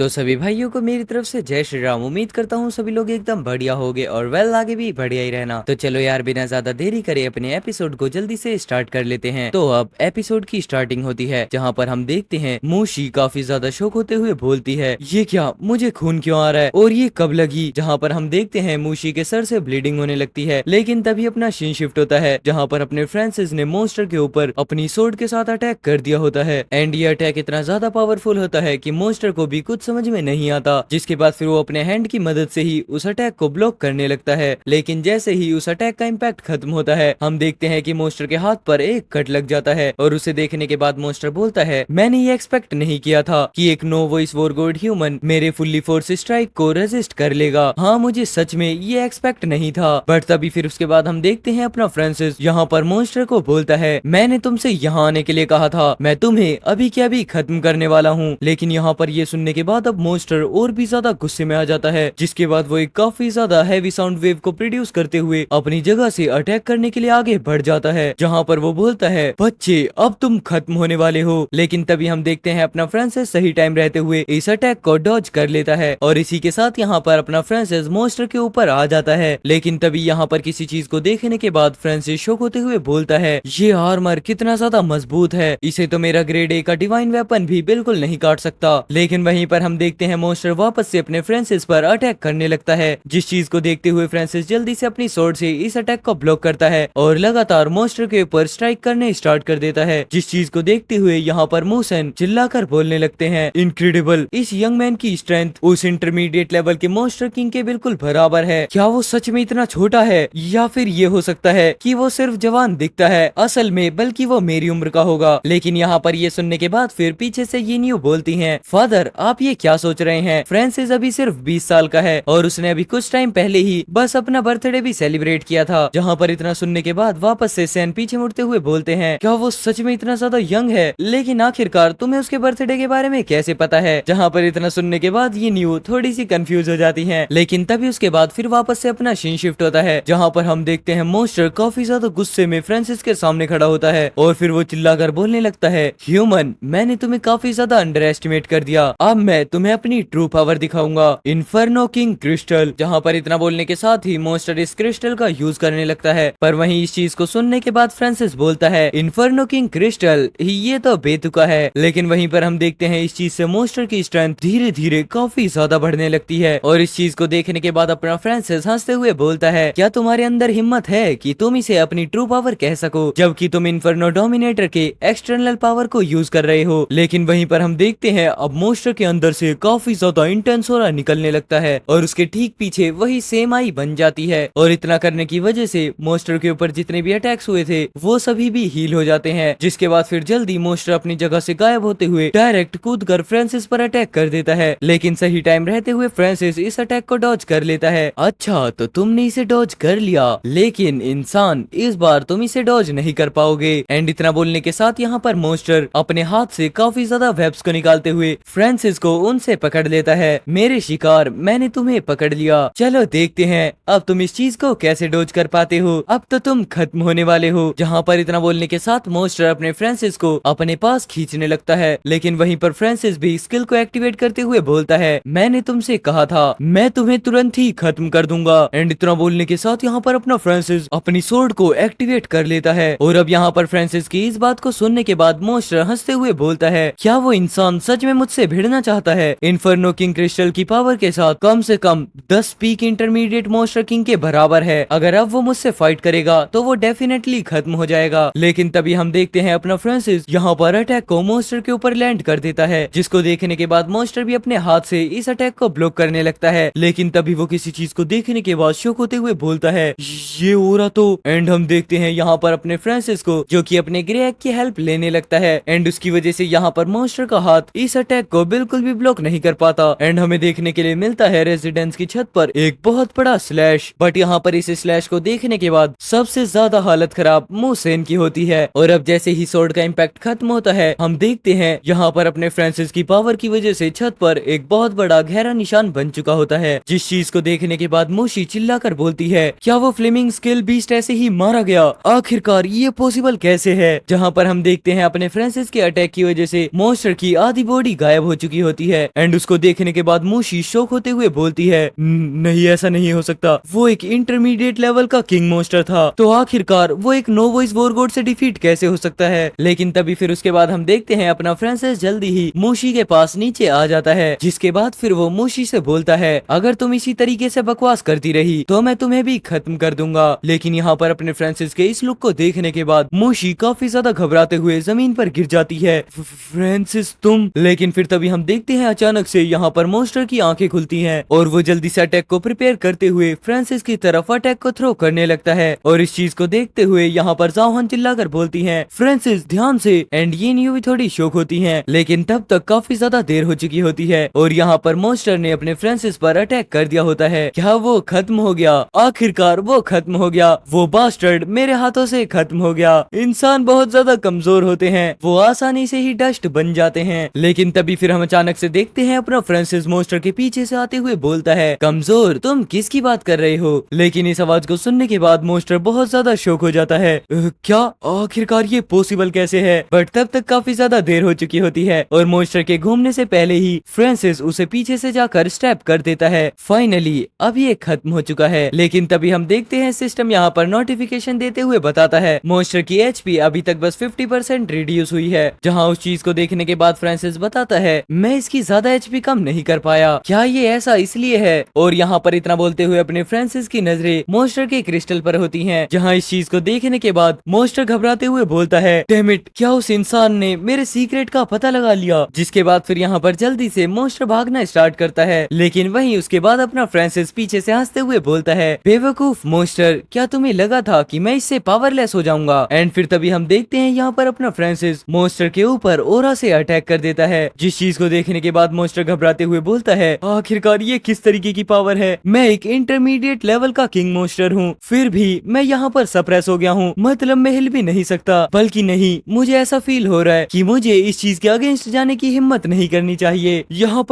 तो सभी भाइयों को मेरी तरफ से जय श्री राम। उम्मीद करता हूँ सभी लोग एकदम बढ़िया होंगे और वेल आगे भी बढ़िया ही रहना। तो चलो यार बिना ज्यादा देरी करे अपने एपिसोड को जल्दी से स्टार्ट कर लेते हैं। तो अब एपिसोड की स्टार्टिंग होती है जहाँ पर हम देखते हैं मूशी काफी ज्यादा शौक होते हुए बोलती है, ये क्या, मुझे खून क्यों आ रहा है और ये कब लगी। जहाँ पर हम देखते हैं मूशी के सर से ब्लीडिंग होने लगती है, लेकिन तभी अपना सीन शिफ्ट होता है जहाँ पर अपने फ्रांसिस ने मॉन्स्टर के ऊपर अपनी सोर्ड के साथ अटैक कर दिया होता है। एंड ये अटैक इतना ज्यादा पावरफुल होता है कि मॉन्स्टर को भी कुछ समझ में नहीं आता, जिसके बाद फिर वो अपने हैंड की मदद से ही उस अटैक को ब्लॉक करने लगता है। लेकिन जैसे ही उस अटैक का इम्पैक्ट खत्म होता है, हम देखते हैं कि मॉन्स्टर के हाथ पर एक कट लग जाता है और उसे देखने के बाद मॉन्स्टर बोलता है, मैंने ये एक्सपेक्ट नहीं किया था कि एक नो वॉइस वॉरगॉड ह्यूमन मेरे फुल्ली फोर्स स्ट्राइक को रेजिस्ट कर लेगा। हाँ, मुझे सच में ये एक्सपेक्ट नहीं था। बट तभी फिर उसके बाद हम देखते हैं अपना फ्रांसिस यहाँ पर मॉन्स्टर को बोलता है, मैंने तुमसे यहाँ आने के लिए कहा था, मैं तुम्हें अभी के अभी खत्म करने वाला हूँ। लेकिन यहाँ पर ये सुनने के बाद अब मॉन्स्टर और भी ज्यादा गुस्से में आ जाता है, जिसके बाद वो एक काफी ज्यादा हैवी साउंड वेव को प्रोड्यूस करते हुए अपनी जगह से अटैक करने के लिए आगे बढ़ जाता है, जहाँ पर वो बोलता है, बच्चे अब तुम खत्म होने वाले हो। लेकिन तभी हम देखते हैं अपना फ्रांसिस सही टाइम रहते हुए इस अटैक को डॉज कर लेता है और इसी के साथ यहाँ पर अपना फ्रांसिस मॉन्स्टर के ऊपर आ जाता है। लेकिन तभी यहाँ पर किसी चीज को देखने के बाद फ्रांसिस शॉक होते हुए बोलता है, ये आर्मर कितना ज्यादा मजबूत है, इसे तो मेरा ग्रेड ए का डिवाइन वेपन भी बिल्कुल नहीं काट सकता। लेकिन वहीं पर हम देखते हैं मॉन्स्टर वापस से अपने फ्रांसिस पर अटैक करने लगता है, जिस चीज को देखते हुए फ्रांसिस जल्दी से अपनी स्वॉर्ड से इस अटैक को ब्लॉक करता है और लगातार मॉन्स्टर के ऊपर स्ट्राइक करने स्टार्ट कर देता है। जिस चीज को देखते हुए यहाँ पर मूसन चिल्लाकर बोलने लगते हैं, इनक्रेडिबल, इस यंग मैन की स्ट्रेंथ उस इंटरमीडिएट लेवल के मॉन्स्टर किंग के बिल्कुल बराबर है। क्या वो सच में इतना छोटा है, या फिर ये हो सकता है कि वो सिर्फ जवान दिखता है, असल में बल्कि वो मेरी उम्र का होगा। लेकिन यहाँ पर ये सुनने के बाद फिर पीछे से ये न्यू बोलती हैं, फादर आप ये क्या सोच रहे हैं, फ्रांसिस अभी सिर्फ 20 साल का है और उसने अभी कुछ टाइम पहले ही बस अपना बर्थडे भी सेलिब्रेट किया था। जहाँ पर इतना सुनने के बाद वापस से सैन पीछे मुड़ते हुए बोलते हैं, क्या वो सच में इतना ज्यादा यंग है, लेकिन आखिरकार तुम्हें उसके बर्थडे के बारे में कैसे पता है। जहाँ पर इतना सुनने के बाद ये न्यू थोड़ी सी कंफ्यूज हो जाती है, लेकिन तभी उसके बाद फिर वापस से अपना सीन शिफ्ट होता है, जहाँ पर हम देखते हैं मॉन्स्टर काफी ज्यादा गुस्से में फ्रांसिस के सामने खड़ा होता है और फिर वो चिल्लाकर बोलने लगता है, ह्यूमन, मैंने तुम्हें काफी ज्यादा अंडर एस्टिमेट कर दिया, अब मैं तुम्हें अपनी ट्रू पावर दिखाऊंगा, इन्फर्नो किंग क्रिस्टल। जहाँ पर इतना बोलने के साथ ही मॉन्स्टर इस क्रिस्टल का यूज करने लगता है, पर वहीं इस चीज को सुनने के बाद फ्रांसिस बोलता है, इन्फर्नो किंग क्रिस्टल, ये तो बेतुका है। लेकिन वहीं पर हम देखते हैं इस चीज से मॉन्स्टर की स्ट्रेंथ धीरे धीरे काफी ज्यादा बढ़ने लगती है और इस चीज को देखने के बाद अपना फ्रांसिस हंसते हुए बोलता है, क्या तुम्हारे अंदर हिम्मत है कि तुम इसे अपनी ट्रू पावर कह सको, जबकि तुम इन्फर्नो डोमिनेटर के एक्सटर्नल पावर को यूज कर रहे हो। लेकिन वहीं पर हम देखते हैं अब मॉन्स्टर के अंदर से काफी ज्यादा इंटेंस ऑरा निकलने लगता है और उसके ठीक पीछे वही सेम आई बन जाती है और इतना करने की वजह से मॉन्स्टर के ऊपर जितने भी अटैक्स हुए थे वो सभी भी हील हो जाते हैं। जिसके बाद फिर जल्दी मॉन्स्टर अपनी जगह से गायब होते हुए डायरेक्ट कूद कर फ्रांसिस पर अटैक कर देता है, लेकिन सही टाइम रहते हुए फ्रांसिस इस अटैक को डॉज कर लेता है। अच्छा, तो तुमने इसे डॉज कर लिया, लेकिन इंसान इस बार तुम इसे डॉज नहीं कर पाओगे। एंड इतना बोलने के साथ यहाँ पर मॉन्स्टर अपने हाथ से काफी ज्यादा वेब्स को निकालते हुए फ्रांसिस को उनसे पकड़ लेता है, मेरे शिकार, मैंने तुम्हें पकड़ लिया, चलो देखते हैं अब तुम इस चीज को कैसे डॉज कर पाते हो, अब तो तुम खत्म होने वाले हो। जहाँ पर इतना बोलने के साथ मॉन्स्टर अपने फ्रांसिस को अपने पास खींचने लगता है, लेकिन वहीं पर फ्रांसिस भी स्किल को एक्टिवेट करते हुए बोलता है, मैंने तुमसे कहा था मैं तुम्हें तुरंत ही खत्म कर दूंगा। एंड इतना बोलने के साथ यहाँ पर अपना फ्रांसिस अपनी सोर्ड को एक्टिवेट कर लेता है और अब यहाँ पर फ्रांसिस की इस बात को सुनने के बाद मॉन्स्टर हंसते हुए बोलता है, क्या वो इंसान सच में मुझसे भिड़ना चाहता है, इन्फर्नो किंग क्रिस्टल की पावर के साथ कम से कम 10 पीक इंटरमीडिएट मॉन्स्टर किंग के बराबर है, अगर अब वो मुझसे फाइट करेगा तो वो डेफिनेटली खत्म हो जाएगा। लेकिन तभी हम देखते हैं अपना फ्रांसिस यहाँ पर अटैक को मॉन्स्टर के ऊपर लैंड कर देता है, जिसको देखने के बाद मॉन्स्टर भी अपने हाथ से इस अटैक को ब्लॉक करने लगता है। लेकिन तभी वो किसी चीज को देखने के बाद शॉक होते हुए बोलता है, ये हो रहा तो। एंड हम देखते हैं यहाँ पर अपने फ्रांसिस को जो कि अपने ग्रे एग की हेल्प लेने लगता है एंड उसकी वजह से यहाँ पर मॉन्स्टर का हाथ इस अटैक को बिल्कुल भी ब्लॉक नहीं कर पाता। एंड हमें देखने के लिए मिलता है रेजिडेंस की छत पर एक बहुत बड़ा स्लैश, बट यहाँ पर इस स्लैश को देखने के बाद सबसे ज्यादा हालत खराब मूसेन की होती है और अब जैसे ही स्वॉर्ड का इम्पैक्ट खत्म होता है, हम देखते हैं यहाँ पर अपने फ्रांसिस की पावर की वजह से छत पर एक बहुत बड़ा गहरा निशान बन चुका होता है, जिस चीज को देखने के बाद मूशी चिल्लाकर बोलती है, क्या वो फ्लेमिंग स्किल बीस्ट ऐसे ही मारा गया, आखिरकार ये पॉसिबल कैसे है। जहाँ पर हम देखते हैं अपने फ्रांसिस के अटैक की वजह से मॉन्स्टर की आधी बॉडी गायब हो चुकी होती है एंड उसको देखने के बाद मोशी शौक होते हुए बोलती है, नहीं ऐसा नहीं हो सकता, वो एक इंटरमीडिएट लेवल का किंग मोस्टर था, तो आखिरकार वो एक नो वॉइस वॉरगॉड से डिफीट कैसे हो सकता है। लेकिन तभी फिर उसके बाद हम देखते हैं अपना फ्रांसिस जल्दी ही मोशी के पास नीचे आ जाता है, जिसके बाद फिर वो मोशी से बोलता है, अगर तुम इसी तरीके से बकवास करती रही तो मैं तुम्हें भी खत्म कर दूंगा। लेकिन यहाँ पर अपने फ्रांसिस के इस लुक को देखने के बाद मोशी काफी ज्यादा घबराते हुए जमीन पर गिर जाती है। फ्रांसिस तुम। लेकिन फिर तभी हम देखते हैं अचानक से यहाँ पर मॉन्स्टर की आंखें खुलती हैं और वो जल्दी से अटैक को प्रिपेयर करते हुए फ्रांसिस की तरफ अटैक को थ्रो करने लगता है। और इस चीज को देखते हुए यहाँ पर जाओहन चिल्लाकर बोलती है, फ्रांसिस ध्यान से। एंड ये न्यू भी थोड़ी शौक होती है, लेकिन तब तक काफी ज्यादा देर हो चुकी होती है और यहाँ पर मॉन्स्टर ने अपने फ्रांसिस पर अटैक कर दिया होता है। क्या वो खत्म हो गया? आखिरकार वो खत्म हो गया। वो बास्टर्ड मेरे हाथों से खत्म हो गया। इंसान बहुत ज्यादा कमजोर होते हैं, वो आसानी से ही डस्ट बन जाते हैं। लेकिन तभी फिर हम अचानक से देखते हैं अपना फ्रांसिस मॉन्स्टर के पीछे से आते हुए बोलता है, कमजोर? तुम किसकी बात कर रहे हो? लेकिन इस आवाज को सुनने के बाद मॉन्स्टर बहुत ज्यादा शॉक हो जाता है। क्या आखिरकार ये पॉसिबल कैसे है? बट तब तक काफी ज्यादा देर हो चुकी होती है और मॉन्स्टर के घूमने से पहले ही फ्रांसिस उसे पीछे से जाकर स्टैप कर देता है। फाइनली अब ये खत्म हो चुका है। लेकिन तभी हम देखते हैं सिस्टम यहाँ पर नोटिफिकेशन देते हुए बताता है, मॉन्स्टर की एचपी अभी तक बस 50% रिड्यूस हुई है। जहाँ उस चीज को देखने के बाद फ्रांसिस बताता है, मैं इसकी ज्यादा एचपी कम नहीं कर पाया। क्या ये ऐसा इसलिए है? और यहाँ पर इतना बोलते हुए अपने फ्रांसिस की नजरें मॉन्स्टर के क्रिस्टल पर होती हैं। जहाँ इस चीज को देखने के बाद मॉन्स्टर घबराते हुए बोलता है, डैम इट, क्या उस इंसान ने मेरे सीक्रेट का पता लगा लिया? जिसके बाद फिर यहाँ पर जल्दी से मॉन्स्टर भागना स्टार्ट करता है। लेकिन वहीं उसके बाद अपना फ्रांसिस पीछे से हंसते हुए बोलता है, बेवकूफ मॉन्स्टर, क्या तुम्हें लगा था कि मैं इससे पावरलेस हो जाऊंगा? एंड फिर तभी हम देखते हैं यहाँ पर अपना फ्रांसिस मॉन्स्टर के ऊपर ओरा से अटैक कर देता है। जिस चीज को देखने के बाद मॉन्स्टर घबराते हुए बोलता है, आखिरकार ये किस तरीके की पावर है? मैं एक इंटरमीडिएट लेवल का किंग मॉन्स्टर हूँ, फिर भी मैं यहाँ पर सप्रेस हो गया हूँ, मतलब मैं हिल भी नहीं सकता। बल्कि नहीं, मुझे ऐसा फील हो रहा है कि मुझे इस चीज के अगेंस्ट जाने की हिम्मत नहीं करनी चाहिए। यहाँ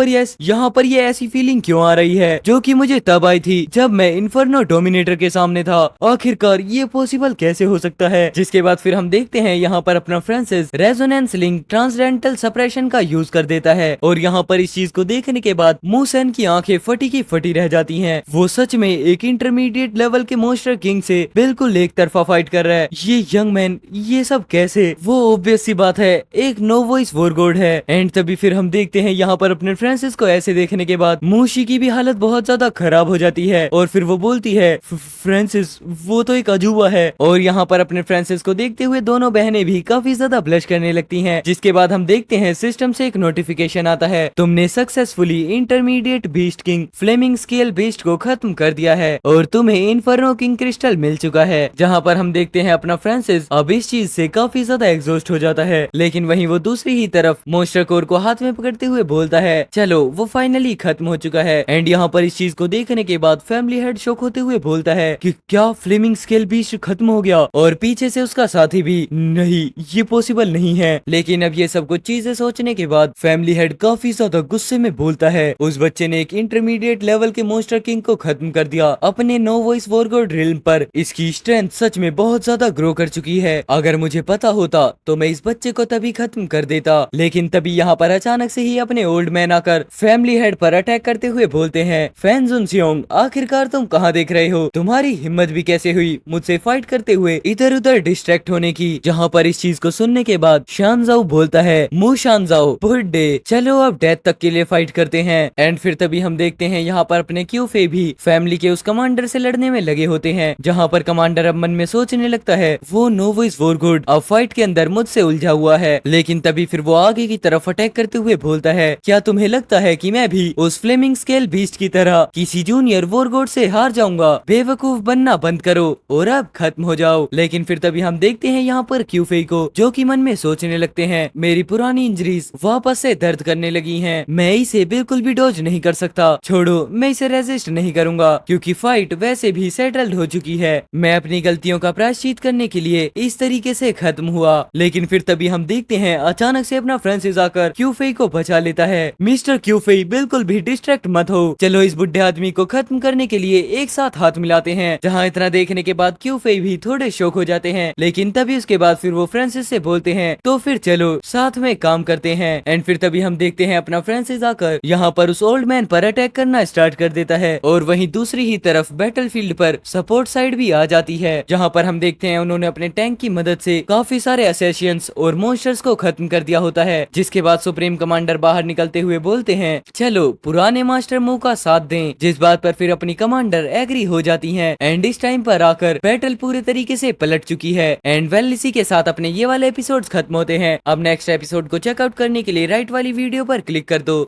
पर ये ऐसी फीलिंग क्यों आ रही है जो कि मुझे तब आई थी जब मैं इन्फर्नो डोमिनेटर के सामने था? आखिरकार ये पॉसिबल कैसे हो सकता है? जिसके बाद फिर हम देखते हैं यहाँ पर अपना Francis resonance link transcendental suppression का यूज कर देता है और यहाँ पर इस चीज को देखने के बाद मूसन की आंखें फटी की फटी रह जाती हैं। वो सच में एक इंटरमीडिएट लेवल के मॉन्स्टर किंग से बिल्कुल एक तरफा फाइट कर रहा है। ये यंग मैन ये सब कैसे? वो ऑब्वियस सी बात है, एक नो वॉइस वॉरगॉड है। एंड तभी फिर हम देखते हैं यहाँ पर अपने फ्रांसिस को ऐसे देखने के बाद मोशी की भी हालत बहुत ज्यादा खराब हो जाती है और फिर वो बोलती है, फ्रांसिस वो तो एक अजूबा है। और यहाँ पर अपने फ्रांसिस को देखते हुए दोनों बहनें भी काफी ज्यादा ब्लश करने लगती हैं। जिसके बाद हम देखते हैं सिस्टम से एक नोटिफिकेशन आता है, तुमने successfully intermediate beast king flaming scale beast को खत्म कर दिया है और तुम्हें इन्फर्नो किंग क्रिस्टल मिल चुका है। जहाँ पर हम देखते हैं अपना फ्रांसिस अब इस चीज से काफी ज्यादा एग्जॉस्ट हो जाता है। लेकिन वहीं वो दूसरी ही तरफ मॉन्स्टर कोर को हाथ में पकड़ते हुए बोलता है, चलो वो फाइनली खत्म हो चुका है। एंड यहाँ पर इस चीज को देखने के बाद फैमिली हेड शॉक होते हुए बोलता है कि क्या फ्लेमिंग स्केल बीस्ट खत्म हो गया? और पीछे से उसका साथी भी, नहीं ये पॉसिबल नहीं है। लेकिन अब ये सब कुछ चीजें सोचने के बाद फैमिली हेड काफी ज्यादा गुस्से में बोलता है, उस बच्चे ने एक इंटरमीडिएट लेवल के मॉन्स्टर किंग को खत्म कर दिया अपने नो वॉइस वॉरगॉड रिल्म पर। इसकी स्ट्रेंथ सच में बहुत ज्यादा ग्रो कर चुकी है। अगर मुझे पता होता तो मैं इस बच्चे को तभी खत्म कर देता। लेकिन तभी यहाँ पर अचानक से ही अपने ओल्ड मैन आकर फैमिली हेड पर अटैक करते हुए बोलते हैं, फैन जुन सियोंग आखिरकार तुम कहाँ देख रहे हो? तुम्हारी हिम्मत भी कैसे हुई मुझसे फाइट करते हुए इधर उधर डिस्ट्रैक्ट होने की? जहाँ पर इस चीज को सुनने के बाद शानजाओ बोलता है, मु शानजाओ बर्थडे, चलो अब डेथ तक के लिए फाइट करते हैं। एंड फिर तभी हम देखते हैं यहाँ पर अपने क्यूफे भी फैमिली के उस कमांडर से लड़ने में लगे होते हैं। जहाँ पर कमांडर अब मन में सोचने लगता है, वो नो वॉइस वॉरगॉड अब फाइट के अंदर मुझसे उलझा हुआ है। लेकिन तभी फिर वो आगे की तरफ अटैक करते हुए बोलता है, क्या तुम्हें लगता है कि मैं भी उस फ्लेमिंग स्केल बीस्ट की तरह किसी जूनियर वॉरगॉड से हार जाऊंगा? बेवकूफ बनना बंद करो और अब खत्म हो जाओ। लेकिन फिर तभी हम देखते हैं यहाँ पर क्यूफे को, जो कि मन में सोचने लगते हैं, मेरी पुरानी इंजरीज वापस से दर्द करने लगी हैं, मैं इसे बिल्कुल भी डॉज नहीं कर सकता। छोड़ो, मैं इसे रेजिस्ट नहीं करूंगा क्योंकि फाइट वैसे भी सेटल्ड हो चुकी है। मैं अपनी गलतियों का प्रायश्चित करने के लिए इस तरीके से खत्म हुआ। लेकिन फिर तभी हम देखते हैं अचानक से अपना फ्रांसिस आकर क्यूफे को बचा लेता है। मिस्टर क्यूफे बिल्कुल भी डिस्ट्रैक्ट मत हो, चलो इस बुढ़े आदमी को खत्म करने के लिए एक साथ हाथ मिलाते हैं। जहाँ इतना देखने के बाद क्यूफे भी थोड़े शौक हो जाते हैं। लेकिन तभी उसके बाद फिर वो फ्रांसिस से बोलते हैं, तो फिर चलो साथ में काम करते हैं। एंड फिर तभी हम देखते देखते हैं अपना फ्रांसिस आकर यहाँ पर उस ओल्ड मैन पर अटैक करना स्टार्ट कर देता है और वहीं दूसरी ही तरफ बैटलफील्ड पर सपोर्ट साइड भी आ जाती है, जहाँ पर हम देखते हैं उन्होंने अपने टैंक की मदद से काफी सारे असैसियंस और मॉन्स्टर्स को खत्म कर दिया होता है। जिसके बाद सुप्रीम कमांडर बाहर निकलते हुए बोलते हैं चलो पुराने मास्टर मुंह का साथ दें, जिस बात पर फिर अपनी कमांडर एग्री हो जाती है। एंड इस टाइम पर आकर बैटल पूरे तरीके से पलट चुकी है। एंड वेल इसी के साथ अपने ये वाले एपिसोड्स खत्म होते हैं। अब नेक्स्ट एपिसोड को चेकआउट करने के लिए राइट वाली वीडियो पर क्लिक कर दो।